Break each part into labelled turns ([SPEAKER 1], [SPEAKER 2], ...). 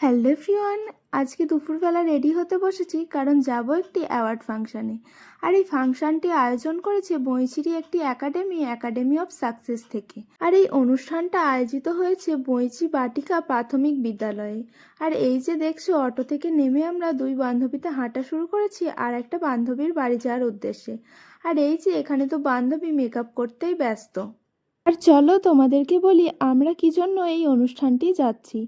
[SPEAKER 1] Hello everyone, আজকে দুপুরবেলা ready হতে বসেছি কারণ যাব একটি অ্যাওয়ার্ড ফাংশানে। আর এই ফাংশানটি আয়োজন করেছে বইচিরি একটি একাডেমি অফ সাকসেস থেকে। আর এই অনুষ্ঠানটা আয়োজিত হয়েছে বইচি বাটিকা প্রাথমিক বিদ্যালয়ে। আর এই যে দেখছো, অটো থেকে নেমে আমরা দুই বান্ধবীতে হাঁটা শুরু করেছি আর একটা বান্ধবীর বাড়ি যাওয়ার উদ্দেশ্যে। আর এই যে এখানে তো বান্ধবী মেকআপ করতেই ব্যস্ত। আর চলো তোমাদেরকে বলি আমরা কি জন্য এই অনুষ্ঠানটি যাচ্ছি।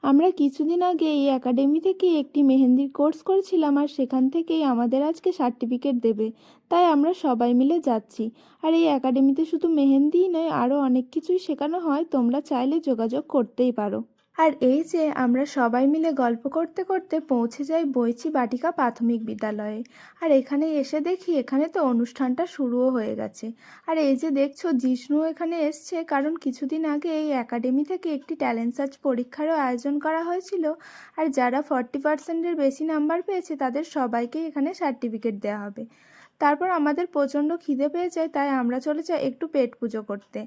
[SPEAKER 1] আমরা কিছুদিন আগে এই একাডেমি থেকে একটি মেহেন্দির কোর্স করেছিলাম আর সেখান থেকেই আমাদের আজকে সার্টিফিকেট দেবে, তাই আমরা সবাই মিলে যাচ্ছি। আর এই একাডেমিতে শুধু মেহেন্দিই নয়, আরও অনেক কিছুই শেখানো হয়, তোমরা চাইলে যোগাযোগ করতেই পারো। আর এই যে আমরা সবাই মিলে গল্প করতে করতে পৌঁছে যাই বইচি বাটিকা প্রাথমিক বিদ্যালয়ে। আর এখানে এসে দেখি এখানে তো অনুষ্ঠানটা শুরুও হয়ে গেছে। আর এই যে দেখছো, জিষ্ণু এখানে এসছে কারণ কিছুদিন আগে এই একাডেমি থেকে একটি ট্যালেন্ট সার্চ পরীক্ষারও আয়োজন করা হয়েছিল। আর যারা 40%-এর বেশি নাম্বার পেয়েছে তাদের সবাইকে এখানে সার্টিফিকেট দেওয়া হবে। তারপর আমাদের প্রচণ্ড খিদে পেয়ে যায়, তাই আমরা চলে যাই একটু পেট পুজো করতে।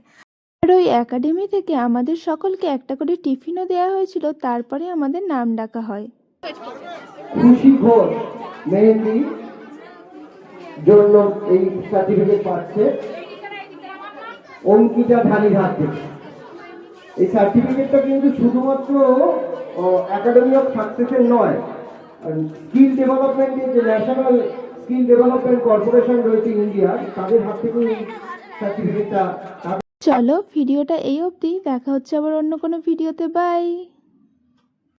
[SPEAKER 1] আর ওই একাডেমি থেকে আমাদের সকলকে একটা করে টিফিনও দেওয়া হয়েছিল, তারপরে আমাদের নাম ডাকা হয়।
[SPEAKER 2] খুশি ঘোষ মেহেন্দি জন্য এই সার্টিফিকেট পাচ্ছে অঙ্কিতা ঢালির হাত থেকে। এই সার্টিফিকেটটা কিন্তু শুধুমাত্র একাডেমি অফ সাকসেসের নয়, স্কিল ডেভেলপমেন্টের যে ন্যাশনাল স্কিল ডেভেলপমেন্ট কর্পোরেশন রয়েছে ইন্ডিয়া, তাদের হাত থেকে এই সার্টিফিকেটটা।
[SPEAKER 1] চলো ভিডিওটা এই অবধি, দেখা হচ্ছে আবার অন্য কোনো ভিডিওতে। বাই।